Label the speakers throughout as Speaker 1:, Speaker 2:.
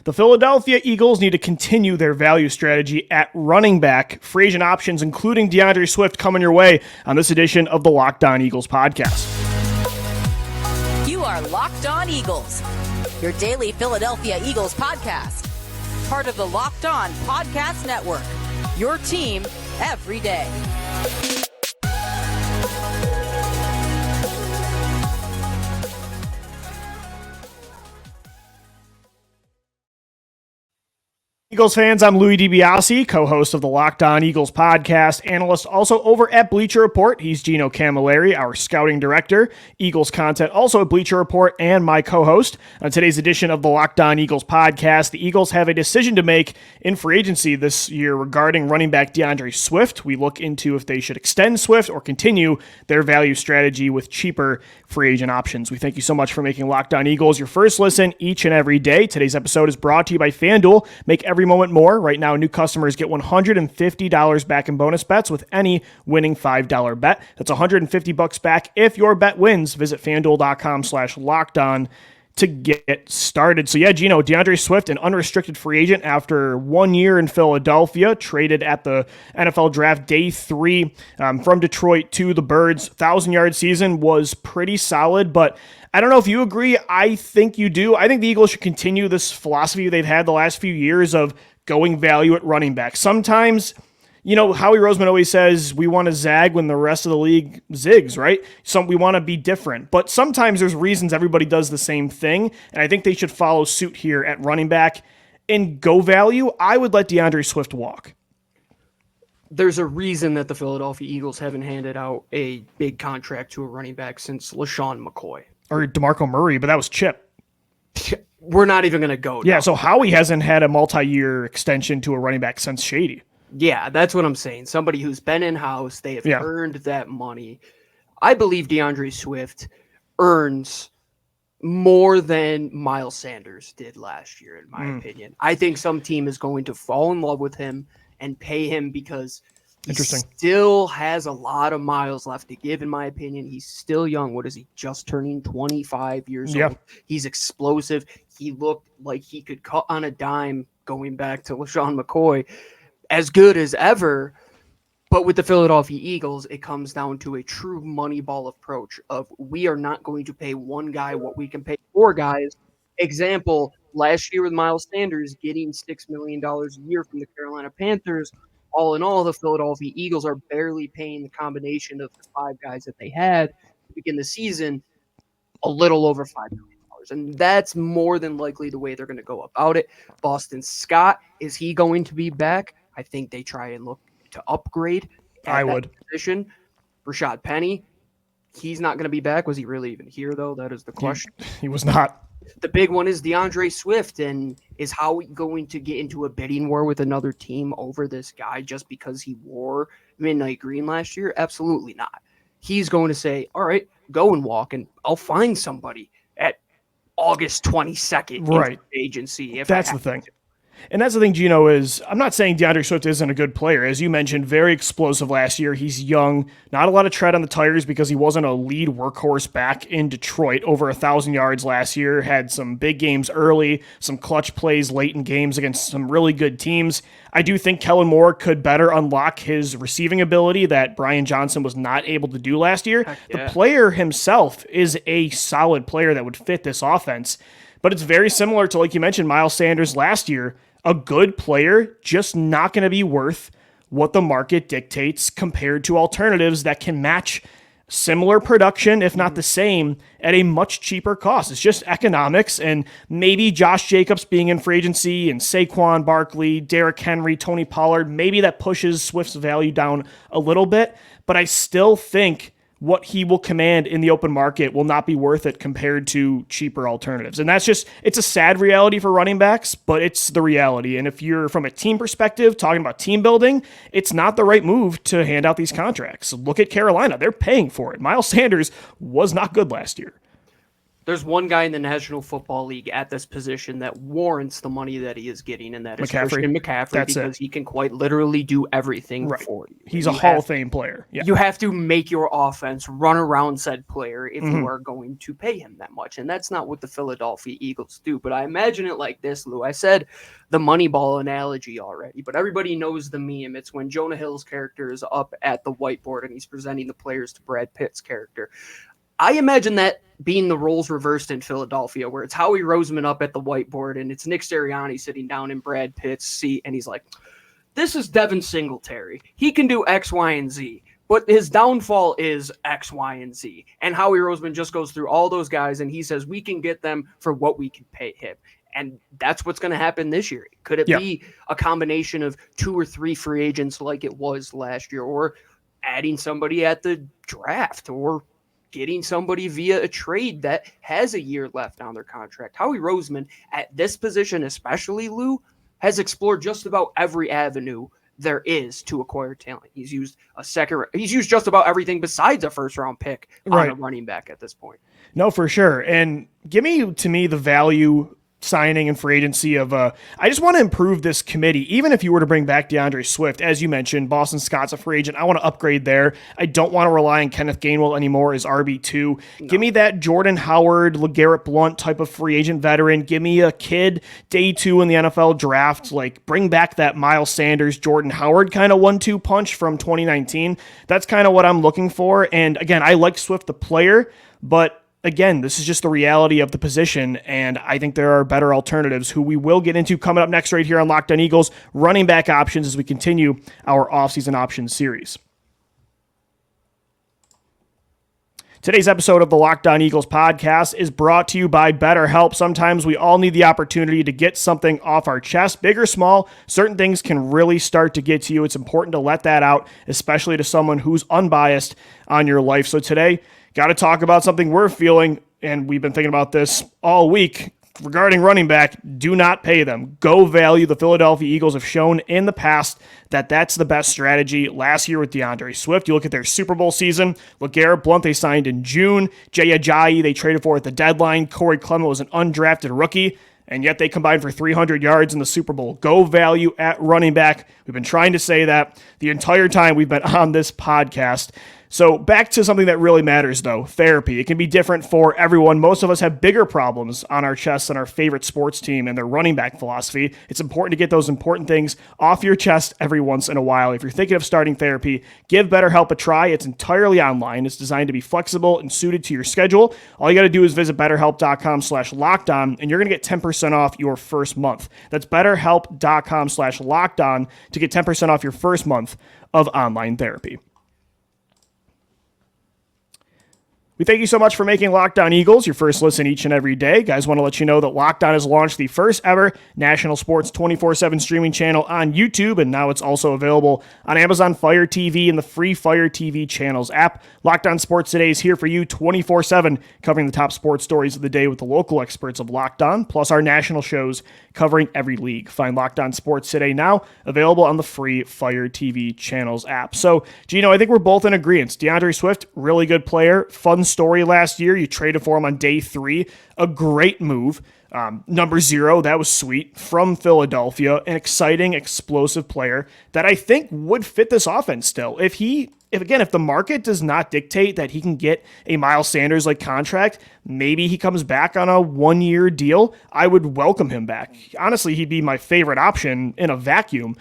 Speaker 1: The Philadelphia Eagles need to continue their value strategy at running back. Free agent options, including DeAndre Swift, coming your way on this edition of the Locked On Eagles podcast.
Speaker 2: You are Locked On Eagles, your daily Philadelphia Eagles podcast. Part of the Locked On Podcast Network, your team every day.
Speaker 1: Eagles fans, I'm Louis DiBiase, co-host of the Locked On Eagles podcast, analyst also over at Bleacher Report. He's Gino Camilleri, our scouting director, Eagles content also at Bleacher Report, and my co-host. On today's edition of the Locked On Eagles podcast, the Eagles have a decision to make in free agency this year regarding running back DeAndre Swift. We look into if they should extend Swift or continue their value strategy with cheaper free agent options. We thank you so much for making Locked On Eagles your first listen each and every day. Today's episode is brought to you by FanDuel. Make every moment more. Right now, new customers get $150 back in bonus bets with any winning $5 bet. That's $150 back if your bet wins. Visit FanDuel.com/lockedon to get started. So yeah, Gino, DeAndre Swift, an unrestricted free agent after 1 year in Philadelphia, traded at the NFL draft day 3 from Detroit to the Birds. 1,000-yard season was pretty solid, but I don't know if you agree. I think you do. I think the Eagles should continue this philosophy they've had the last few years of going value at running back. Sometimes, you know, Howie Roseman always says we want to zag when the rest of the league zigs, right? We want to be different. But sometimes there's reasons everybody does the same thing, and I think they should follow suit here at running back and go value. I would let DeAndre Swift walk.
Speaker 3: There's a reason that the Philadelphia Eagles haven't handed out a big contract to a running back since LaShawn McCoy.
Speaker 1: Or DeMarco Murray, but that was Chip.
Speaker 3: We're not even going to go
Speaker 1: Yeah,
Speaker 3: down.
Speaker 1: so Howie hasn't had a multi-year extension to a running back since Shady.
Speaker 3: Yeah, that's what I'm saying. Somebody who's been in-house, they have earned that money. I believe DeAndre Swift earns more than Miles Sanders did last year, in my opinion. I think some team is going to fall in love with him and pay him because he still has a lot of miles left to give, in my opinion. He's still young. What is he? Just turning 25 years old. He's explosive. He looked like he could cut on a dime going back to LaShawn McCoy. As good as ever. But with the Philadelphia Eagles, it comes down to a true Moneyball approach of we are not going to pay one guy what we can pay 4 guys. Example, last year with Miles Sanders getting $6 million a year from the Carolina Panthers. All in all, the Philadelphia Eagles are barely paying the combination of the 5 guys that they had to begin the season a little over $5 million. And that's more than likely the way they're going to go about it. Boston Scott, is he going to be back? I think they try and look to upgrade at that position. Rashad Penny, he's not going to be back. Was he really even here, though? That is the question.
Speaker 1: He was not.
Speaker 3: The big one is DeAndre Swift, and is Howie going to get into a bidding war with another team over this guy just because he wore midnight green last year? Absolutely not. He's going to say, all right, go and walk, and I'll find somebody at August 22nd in agency.
Speaker 1: That's the thing. And that's the thing, Gino, is I'm not saying DeAndre Swift isn't a good player. As you mentioned, very explosive last year. He's young, not a lot of tread on the tires because he wasn't a lead workhorse back in Detroit. Over 1,000 yards last year, had some big games early, some clutch plays late in games against some really good teams. I do think Kellen Moore could better unlock his receiving ability that Brian Johnson was not able to do last year. The player himself is a solid player that would fit this offense. But it's very similar to, like you mentioned, Miles Sanders last year. A good player, just not going to be worth what the market dictates compared to alternatives that can match similar production, if not the same, at a much cheaper cost. It's just economics, and maybe Josh Jacobs being in free agency and Saquon Barkley, Derrick Henry, Tony Pollard, maybe that pushes Swift's value down a little bit, but I still think what he will command in the open market will not be worth it compared to cheaper alternatives. And that's just, it's a sad reality for running backs, but it's the reality. And if you're from a team perspective, talking about team building, it's not the right move to hand out these contracts. Look at Carolina. They're paying for it. Miles Sanders was not good last year.
Speaker 3: There's one guy in the National Football League at this position that warrants the money that he is getting, and that is Christian McCaffrey, because he can quite literally do everything for you.
Speaker 1: He's a Hall of Fame player. Yeah.
Speaker 3: You have to make your offense run around said player if you are going to pay him that much, and that's not what the Philadelphia Eagles do. But I imagine it like this, Lou. I said the Moneyball analogy already, but everybody knows the meme. It's when Jonah Hill's character is up at the whiteboard and he's presenting the players to Brad Pitt's character. I imagine that being the roles reversed in Philadelphia, where it's Howie Roseman up at the whiteboard and it's Nick Sirianni sitting down in Brad Pitt's seat, and he's like, this is Devin Singletary. He can do X, Y, and Z, but his downfall is X, Y, and Z. And Howie Roseman just goes through all those guys, and he says, we can get them for what we can pay him. And that's what's going to happen this year. Could it be a combination of 2 or 3 free agents like it was last year, or adding somebody at the draft, or getting somebody via a trade that has a year left on their contract? Howie Roseman, at this position especially, Lou, has explored just about every avenue there is to acquire talent. He's used just about everything besides a first-round pick on a running back at this point.
Speaker 1: No, for sure. And to me, the value signing and free agency of I just want to improve this committee. Even if you were to bring back DeAndre Swift, as you mentioned, Boston Scott's a free agent. I want to upgrade there. I don't want to rely on Kenneth Gainwell anymore as RB2. No. Give me that Jordan Howard, LeGarrette Blount type of free agent veteran. Give me a kid day 2 in the NFL draft. Like, bring back that Miles Sanders, Jordan Howard kind of 1-2 punch from 2019. That's kind of what I'm looking for. And again, I like Swift the player, but again, this is just the reality of the position, and I think there are better alternatives who we will get into coming up next right here on Locked On Eagles, running back options as we continue our offseason options series. Today's episode of the Locked On Eagles podcast is brought to you by BetterHelp. Sometimes we all need the opportunity to get something off our chest, big or small. Certain things can really start to get to you. It's important to let that out, especially to someone who's unbiased on your life. So today, got to talk about something we're feeling, and we've been thinking about this all week regarding running back. Do not pay them. Go value. The Philadelphia Eagles have shown in the past that that's the best strategy. Last year with DeAndre Swift, you look at their Super Bowl season. LeGarrette Blount, they signed in June. Jay Ajayi, they traded for at the deadline. Corey Clement was an undrafted rookie, and yet they combined for 300 yards in the Super Bowl. Go value at running back. We've been trying to say that the entire time we've been on this podcast. So back to something that really matters, though, therapy. It can be different for everyone. Most of us have bigger problems on our chests than our favorite sports team and their running back philosophy. It's important to get those important things off your chest every once in a while. If you're thinking of starting therapy, give BetterHelp a try. It's entirely online. It's designed to be flexible and suited to your schedule. All you got to do is visit BetterHelp.com/lockedon, and you're going to get 10% off your first month. That's BetterHelp.com/lockedon to get 10% off your first month of online therapy. We thank you so much for making Locked On Eagles your first listen each and every day. Guys, want to let you know that Locked On has launched the first ever national sports 24/7 streaming channel on YouTube, and now it's also available on Amazon Fire TV and the free Fire TV channels app. Locked On Sports Today is here for you 24/7, covering the top sports stories of the day with the local experts of Locked On, plus our national shows covering every league. Find Locked On Sports Today now, available on the free Fire TV channels app. So, Gino, I think we're both in agreement. DeAndre Swift, really good player, fun story last year. You traded for him on day 3. A great move. Number 0, that was sweet, from Philadelphia. An exciting, explosive player that I think would fit this offense still. If the market does not dictate that he can get a Miles Sanders like contract, maybe he comes back on a 1-year deal, I would welcome him back. Honestly, he'd be my favorite option in a vacuum.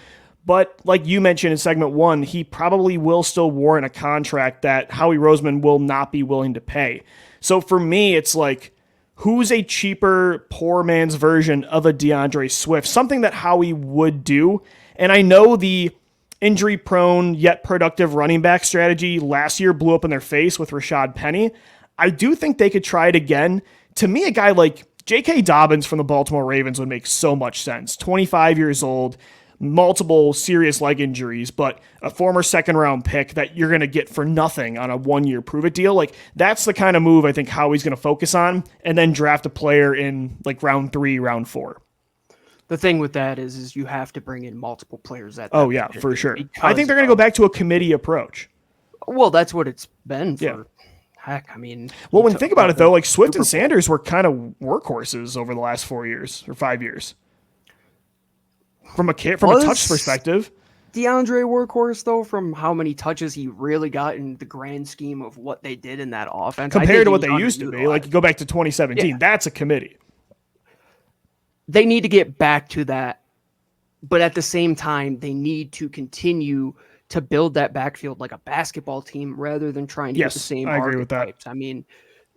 Speaker 1: But like you mentioned in segment 1, he probably will still warrant a contract that Howie Roseman will not be willing to pay. So for me, it's like, who's a cheaper, poor man's version of a DeAndre Swift? Something that Howie would do. And I know the injury-prone yet productive running back strategy last year blew up in their face with Rashad Penny. I do think they could try it again. To me, a guy like J.K. Dobbins from the Baltimore Ravens would make so much sense. 25 years old, multiple serious leg injuries, but a former second-round pick that you're going to get for nothing on a 1-year prove-it deal. Like, that's the kind of move I think Howie's going to focus on, and then draft a player in like round 3, round 4.
Speaker 3: The thing with that is you have to bring in multiple players at that.
Speaker 1: Oh, yeah, for sure. I think they're going to go back to a committee approach.
Speaker 3: Well, that's what it's been for Heck, I mean,
Speaker 1: well, when you think about it though, like Swift and Sanders were kind of workhorses over the last 4 years or 5 years. From a touch perspective.
Speaker 3: DeAndre workhorse though, from how many touches he really got in the grand scheme of what they did in that offense
Speaker 1: compared to what they used to be. Like you go back to 2017, that's a committee.
Speaker 3: They need to get back to that, but at the same time, they need to continue to build that backfield like a basketball team rather than trying to get the same
Speaker 1: I agree with that.
Speaker 3: I mean,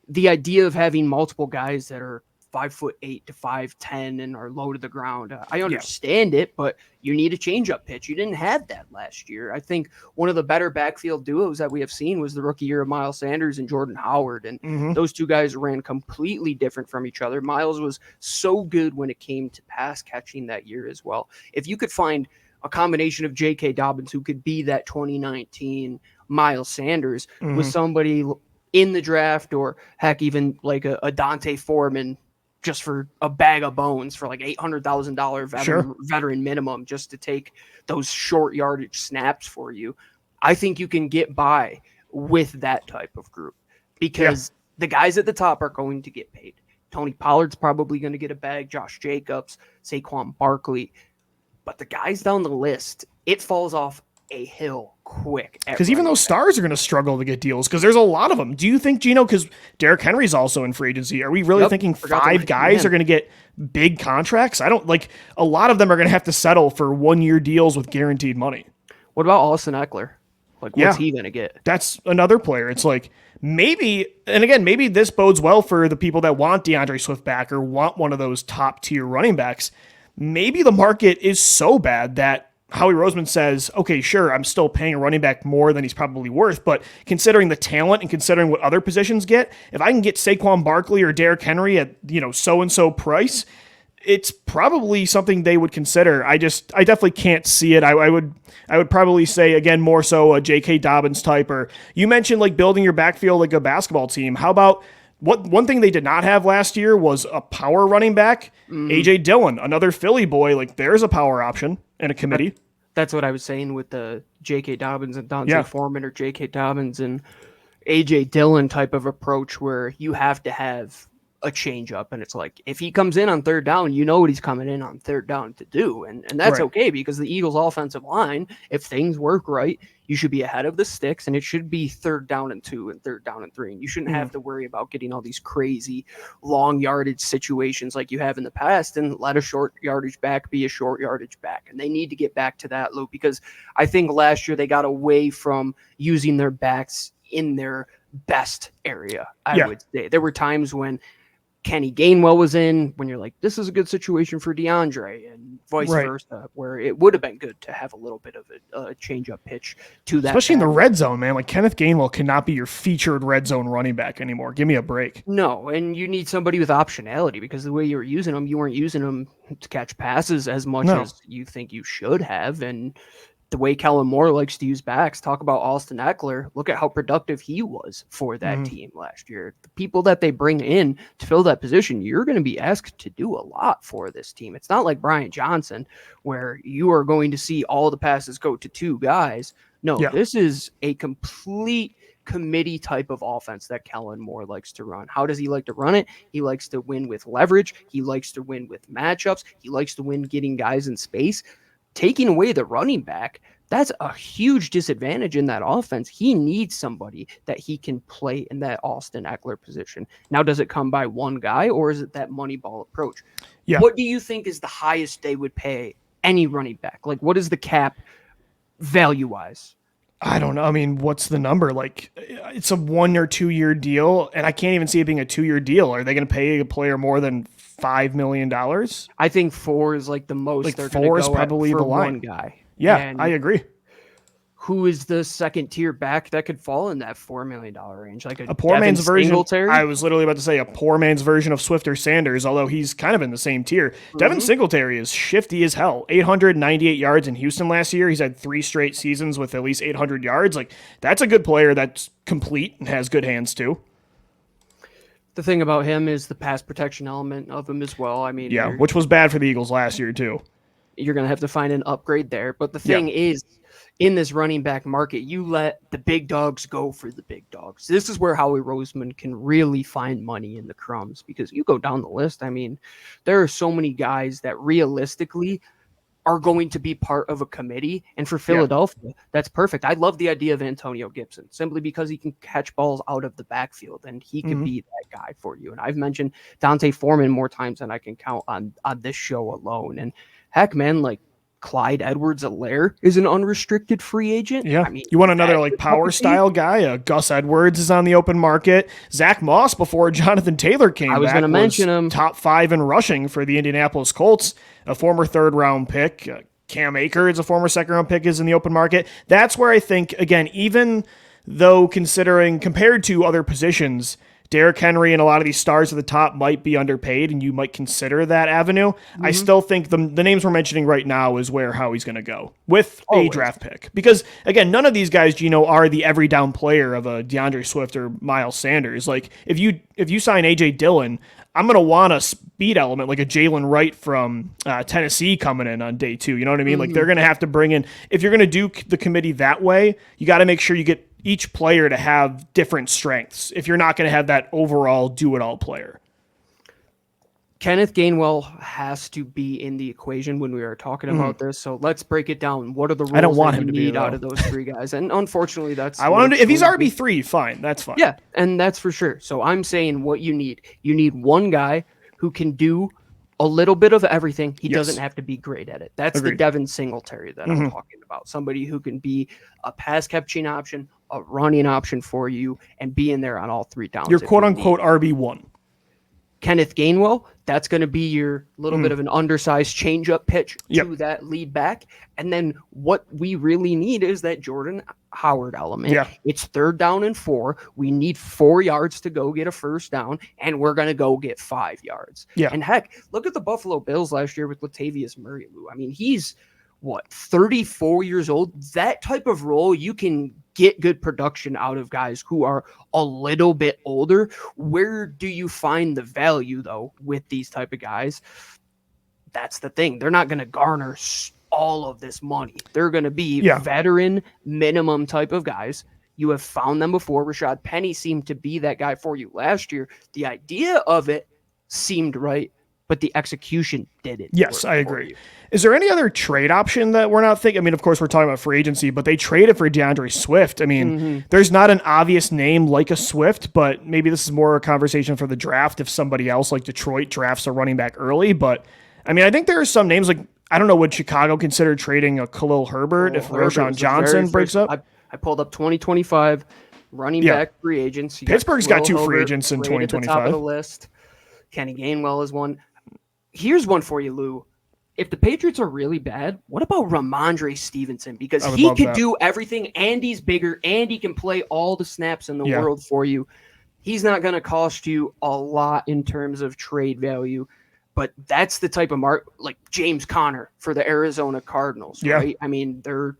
Speaker 3: the idea of having multiple guys that are 5'8" to 5'10" and are low to the ground. I understand it, but you need a change-up pitch. You didn't have that last year. I think one of the better backfield duos that we have seen was the rookie year of Miles Sanders and Jordan Howard, and those two guys ran completely different from each other. Miles was so good when it came to pass catching that year as well. If you could find a combination of J.K. Dobbins who could be that 2019 Miles Sanders with somebody in the draft, or heck, even like a Dante Foreman, just for a bag of bones for like $800,000 veteran minimum, just to take those short yardage snaps for you. I think you can get by with that type of group because the guys at the top are going to get paid. Tony Pollard's probably going to get a bag, Josh Jacobs, Saquon Barkley, but the guys down the list, it falls off a hill quick.
Speaker 1: Because even those stars are going to struggle to get deals because there's a lot of them. Do you think, Gino, because Derrick Henry's also in free agency, are we really thinking 5 guys are going to get big contracts? I don't like a lot of them are going to have to settle for 1-year deals with guaranteed money.
Speaker 3: What about Austin Eckler? Like, what's he going to get?
Speaker 1: That's another player. It's like maybe, and again, maybe this bodes well for the people that want DeAndre Swift back or want one of those top tier running backs. Maybe the market is so bad that Howie Roseman says, okay, sure, I'm still paying a running back more than he's probably worth, but considering the talent and considering what other positions get, if I can get Saquon Barkley or Derrick Henry at, so-and-so price, it's probably something they would consider. I definitely can't see it. I would probably say, again, more so a J.K. Dobbins type, or you mentioned like building your backfield like a basketball team. How about one thing they did not have last year was a power running back, A.J. Dillon, another Philly boy. Like there's a power option in a committee.
Speaker 3: That's what I was saying with the J.K. Dobbins and Dante Foreman, or J.K. Dobbins and A.J. Dillon type of approach where you have to have a change up. And it's like, if he comes in on third down, you know what he's coming in on third down to do. And that's okay, because the Eagles offensive line, if things work right, you should be ahead of the sticks, and it should be 3rd down and 2 and 3rd down and 3. And you shouldn't have to worry about getting all these crazy long yardage situations like you have in the past, and let a short yardage back be a short yardage back. And they need to get back to that, Lou, because I think last year they got away from using their backs in their best area. I would say there were times when Kenny Gainwell was in, when you're like, this is a good situation for DeAndre, and vice versa, where it would have been good to have a little bit of a change-up pitch to that.
Speaker 1: Especially in the red zone, man. Like Kenneth Gainwell cannot be your featured red zone running back anymore. Give me a break.
Speaker 3: No, and you need somebody with optionality, because the way you were using them, you weren't using them to catch passes as much as you think you should have. And the way Kellen Moore likes to use backs, talk about Austin Eckler. Look at how productive he was for that team last year. The people that they bring in to fill that position, you're going to be asked to do a lot for this team. It's not like Brian Johnson, where you are going to see all the passes go to 2 guys. No, this is a complete committee type of offense that Kellen Moore likes to run. How does he like to run it? He likes to win with leverage. He likes to win with matchups. He likes to win getting guys in space. Taking away the running back, that's a huge disadvantage in that offense. He needs somebody that he can play in that Austin Eckler position. Now, does it come by one guy, or is it that money ball approach? Yeah. What do you think is the highest they would pay any running back? Like, what is the cap value-wise?
Speaker 1: I don't know. I mean, what's the number? Like, it's a 1 or 2 year deal, and I can't even see it being a 2 year deal. Are they going to pay a player more than $5 million?
Speaker 3: I think 4 is like the most.
Speaker 1: Like 4 is probably the line.
Speaker 3: One guy.
Speaker 1: Yeah, and I agree.
Speaker 3: Who is the second tier back that could fall in that $4 million range? Like
Speaker 1: a poor man's version. Singletary? I was literally about to say a poor man's version of Swift or Sanders, although he's kind of in the same tier. Devin Singletary is shifty as hell. 898 yards in Houston last year. He's had 3 straight seasons with at least 800 yards. Like, that's a good player that's complete and has good hands too.
Speaker 3: The thing about him is the pass protection element of him as well. I mean,
Speaker 1: which was bad for the Eagles last year too.
Speaker 3: You're going to have to find an upgrade there. But the thing is, in this running back market, you let the big dogs go for the big dogs. This is where Howie Roseman can really find money in the crumbs, because you go down the list. I mean, there are so many guys that realistically are going to be part of a committee. And for Philadelphia, that's perfect. I love the idea of Antonio Gibson simply because he can catch balls out of the backfield, and he can be that guy for you. And I've mentioned Dante Foreman more times than I can count on this show alone. And heck, man, like Clyde Edwards-Helaire is an unrestricted free agent.
Speaker 1: Yeah.
Speaker 3: I mean,
Speaker 1: you want another like power style guy? Gus Edwards is on the open market. Zach Moss, before Jonathan Taylor came back,
Speaker 3: I was going to mention him.
Speaker 1: Top 5 in rushing for the Indianapolis Colts, a former 3rd round pick. Cam Akers, a former 2nd round pick, is in the open market. That's where I think, again, even though compared to other positions, Derrick Henry and a lot of these stars at the top might be underpaid, and you might consider that avenue. I still think the names we're mentioning right now is where Howie's going to go with a draft pick. Because, again, none of these guys, Gino, are the every down player of a DeAndre Swift or Miles Sanders. Like, if you sign A.J. Dillon, I'm going to want a speed element like a Jalen Wright from Tennessee coming in on day 2. You know what I mean? Like, they're going to have to bring in, if you're going to do the committee that way, you got to make sure you get each player to have different strengths if you're not going to have that overall do-it-all player.
Speaker 3: Kenneth Gainwell has to be in the equation when we are talking about this. So let's break it down. What are the roles
Speaker 1: I don't want
Speaker 3: that
Speaker 1: him
Speaker 3: you
Speaker 1: to be
Speaker 3: need
Speaker 1: there,
Speaker 3: out of those 3 guys? And unfortunately, that's...
Speaker 1: I want him to, if he's RB3, fine. That's fine.
Speaker 3: Yeah, and that's for sure. So I'm saying what you need. You need one guy who can do a little bit of everything. He doesn't have to be great at it. That's the Devin Singletary that I'm talking about. Somebody who can be a pass catching option, a running option for you, and be in there on all 3 downs.
Speaker 1: Your quote-unquote RB1.
Speaker 3: Kenneth Gainwell, that's going to be your little bit of an undersized change-up pitch to that lead back. And then what we really need is that Jordan Howard element.
Speaker 1: Yeah.
Speaker 3: It's 3rd down and 4. We need 4 yards to go get a first down, and we're going to go get 5 yards.
Speaker 1: Yeah.
Speaker 3: And heck, look at the Buffalo Bills last year with Latavius Murray, Lou. I mean, he's, 34 years old? That type of role, you can get good production out of guys who are a little bit older. Where do you find the value, though, with these type of guys? That's the thing. They're not going to garner all of this money. They're going to be veteran minimum type of guys. You have found them before. Rashad Penny seemed to be that guy for you last year. The idea of it seemed right, but the execution didn't.
Speaker 1: Yes, I agree. Is there any other trade option that we're not thinking? I mean, of course, we're talking about free agency, but they traded for DeAndre Swift. I mean, there's not an obvious name like a Swift, but maybe this is more a conversation for the draft if somebody else like Detroit drafts a running back early. But, I mean, I think there are some names like, I don't know, would Chicago consider trading a Khalil Herbert if Roshan Johnson breaks up?
Speaker 3: I pulled up 2025 running back free agents.
Speaker 1: Pittsburgh's got 2 free agents in 2025.
Speaker 3: At the top of the list. Kenny Gainwell is one. Here's one for you, Lou. If the Patriots are really bad, what about Ramondre Stevenson? Because he could do everything, and he's bigger, and he can play all the snaps in the world for you. He's not going to cost you a lot in terms of trade value, but that's the type of like James Conner for the Arizona Cardinals, right? I mean, they're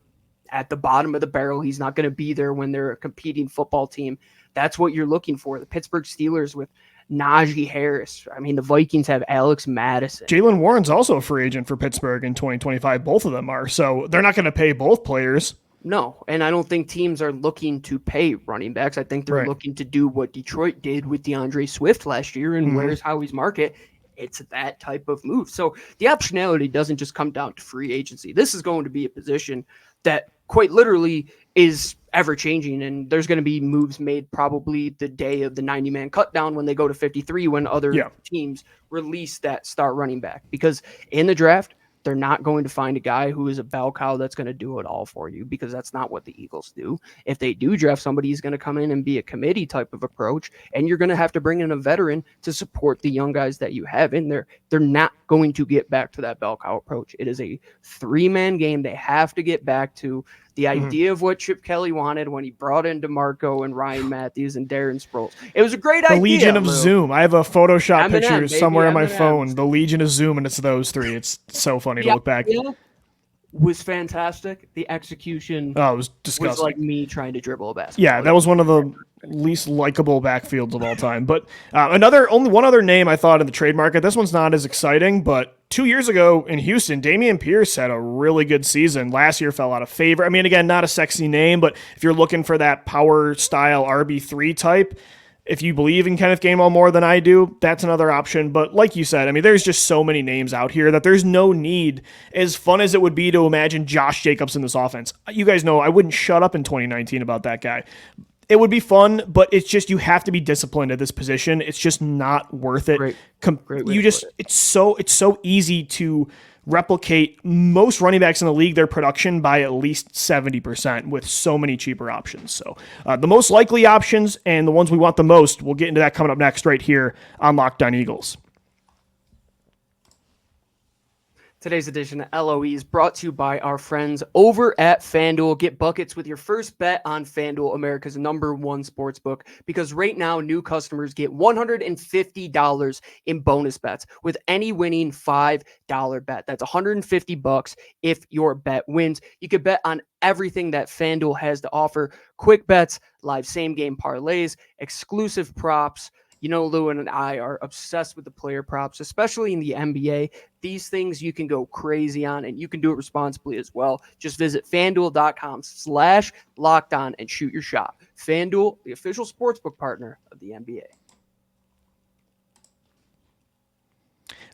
Speaker 3: at the bottom of the barrel. He's not going to be there when they're a competing football team. That's what you're looking for. The Pittsburgh Steelers with Najee Harris. I mean, the Vikings have Alex Madison.
Speaker 1: Jalen Warren's also a free agent for Pittsburgh in 2025. Both of them are. So they're not going to pay both players.
Speaker 3: No, and I don't think teams are looking to pay running backs. I think they're looking to do what Detroit did with DeAndre Swift last year, and where's Howie's market? It's that type of move. So the optionality doesn't just come down to free agency. This is going to be a position that quite literally is ever-changing, and there's going to be moves made probably the day of the 90-man cut down when they go to 53 when other teams release that star running back. Because in the draft, they're not going to find a guy who is a bell cow that's going to do it all for you, because that's not what the Eagles do. If they do draft somebody, he's going to come in and be a committee type of approach, and you're going to have to bring in a veteran to support the young guys that you have in there. They're not going to get back to that bell cow approach. It is a 3-man game. They have to get back to the idea of what Chip Kelly wanted when he brought in DeMarco and Ryan Matthews and Darren Sproles. It was a great idea.
Speaker 1: The Legion of
Speaker 3: Lou.
Speaker 1: Zoom. I have a Photoshop picture somewhere on my
Speaker 3: M&Ms.
Speaker 1: phone. The Legion of Zoom, and it's those 3. It's so funny to look back.
Speaker 3: You know, was fantastic. The execution
Speaker 1: it was disgusting.
Speaker 3: was like me trying to dribble a basketball.
Speaker 1: Yeah, that was one of the least likable backfields of all time. But only one other name I thought in the trade market. This one's not as exciting, but 2 years ago in Houston, Dameon Pierce had a really good season. Last year fell out of favor. I mean, again, not a sexy name, but if you're looking for that power style RB3 type, if you believe in Kenneth Gainwell more than I do, that's another option. But like you said, I mean, there's just so many names out here that there's no need, as fun as it would be to imagine Josh Jacobs in this offense. You guys know I wouldn't shut up in 2019 about that guy. It would be fun, but it's just you have to be disciplined at this position. It's just not worth it.
Speaker 3: Great
Speaker 1: It's so easy to replicate most running backs in the league, their production by at least 70% with so many cheaper options. So the most likely options and the ones we want the most, we'll get into that coming up next right here on Locked On Eagles.
Speaker 3: Today's edition of LOE is brought to you by our friends over at FanDuel. Get buckets with your first bet on FanDuel, America's #1 sportsbook, because right now new customers get $150 in bonus bets with any winning $5 bet. That's $150 if your bet wins. You can bet on everything that FanDuel has to offer: quick bets, live same-game parlays, exclusive props. You know, Lewin and I are obsessed with the player props, especially in the NBA. These things you can go crazy on, and you can do it responsibly as well. Just visit FanDuel.com/lockedon and shoot your shot. FanDuel, the official sportsbook partner of the NBA.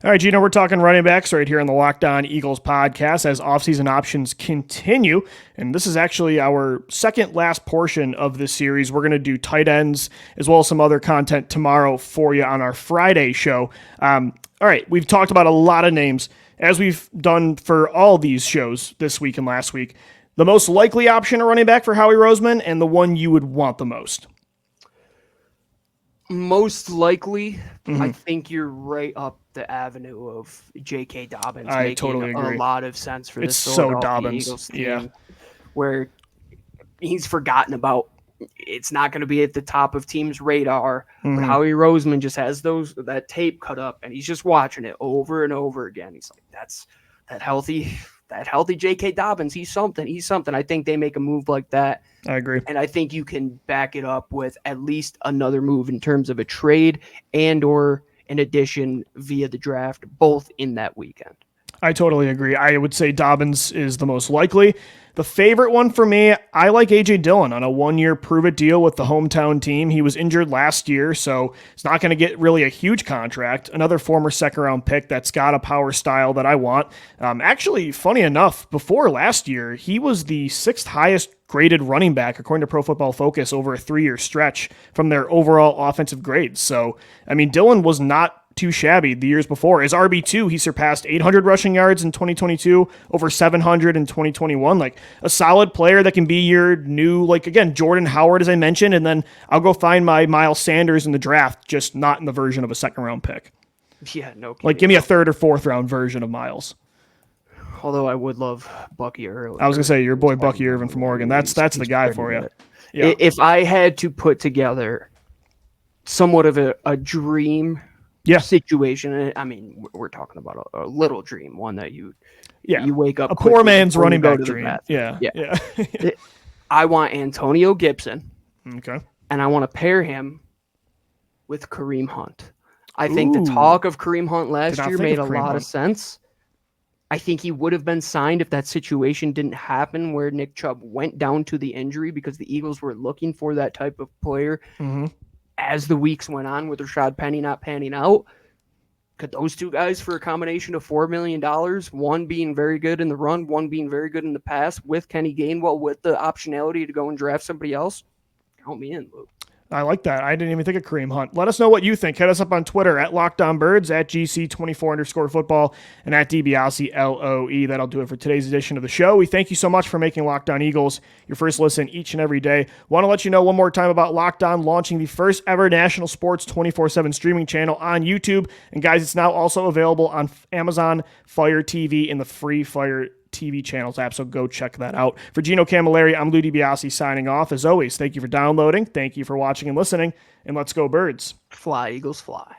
Speaker 1: All right, Gino, we're talking running backs right here on the Locked On Eagles podcast as offseason options continue. And this is actually our second last portion of this series. We're going to do tight ends as well as some other content tomorrow for you on our Friday show. All right, we've talked about a lot of names, as we've done for all these shows this week and last week. The most likely option of running back for Howie Roseman and the one you would want the most.
Speaker 3: Most likely, I think you're right up the avenue of J.K. Dobbins.
Speaker 1: I totally agree.
Speaker 3: A lot of sense for this
Speaker 1: Dobbins.
Speaker 3: Eagles team, where he's forgotten about. It's not going to be at the top of teams' radar. But Howie Roseman just has that tape cut up, and he's just watching it over and over again. He's like, that's that healthy J.K. Dobbins. He's something. I think they make a move like that.
Speaker 1: I agree.
Speaker 3: And I think you can back it up with at least another move in terms of a trade and or an addition via the draft, both in that weekend.
Speaker 1: I totally agree. I would say Dobbins is the most likely. The favorite one for me, I like A.J. Dillon on a 1-year prove-it deal with the hometown team. He was injured last year, so it's not going to get really a huge contract. Another former second-round pick that's got a power style that I want. Actually, funny enough, before last year, he was the 6th highest graded running back, according to Pro Football Focus, over a 3-year stretch from their overall offensive grades. So, I mean, Dillon was not too shabby the years before. As RB2, he surpassed 800 rushing yards in 2022, over 700 in 2021. Like a solid player that can be your new, like, again, Jordan Howard, as I mentioned, and then I'll go find my Miles Sanders in the draft, just not in the version of a second-round pick.
Speaker 3: Yeah, no kidding.
Speaker 1: Like, give me a 3rd or 4th round version of Miles.
Speaker 3: Although I would love Bucky Irvin.
Speaker 1: I was going to say, your boy Bucky Irvin from Oregon. That's the guy for you.
Speaker 3: Yeah. If I had to put together somewhat of a dream situation, I mean, we're talking about a little dream, one that you wake up
Speaker 1: a poor man's running back dream. Yeah.
Speaker 3: I want Antonio Gibson.
Speaker 1: Okay.
Speaker 3: And I want to pair him with Kareem Hunt. I think the talk of Kareem Hunt last year made a lot of sense. I think he would have been signed if that situation didn't happen where Nick Chubb went down to the injury, because the Eagles were looking for that type of player. As the weeks went on with Rashad Penny not panning out. Could those two guys, for a combination of $4 million, one being very good in the run, one being very good in the pass, with Kenny Gainwell, with the optionality to go and draft somebody else, count me in, Luke.
Speaker 1: I like that. I didn't even think of Kareem Hunt. Let us know what you think. Hit us up on Twitter at LockedOnBirds, at GC24_football, and at DiBiase LOE. That'll do it for today's edition of the show. We thank you so much for making Locked On Eagles your first listen each and every day. Want to let you know one more time about Locked On launching the first ever national sports 24/7 streaming channel on YouTube. And guys, it's now also available on Amazon Fire TV in the free Fire TV channels app, so go check that out. For Gino Camilleri, I'm Lou DiBiase signing off. As always, thank you for downloading, thank you for watching and listening, and let's go Birds.
Speaker 3: Fly, Eagles, fly.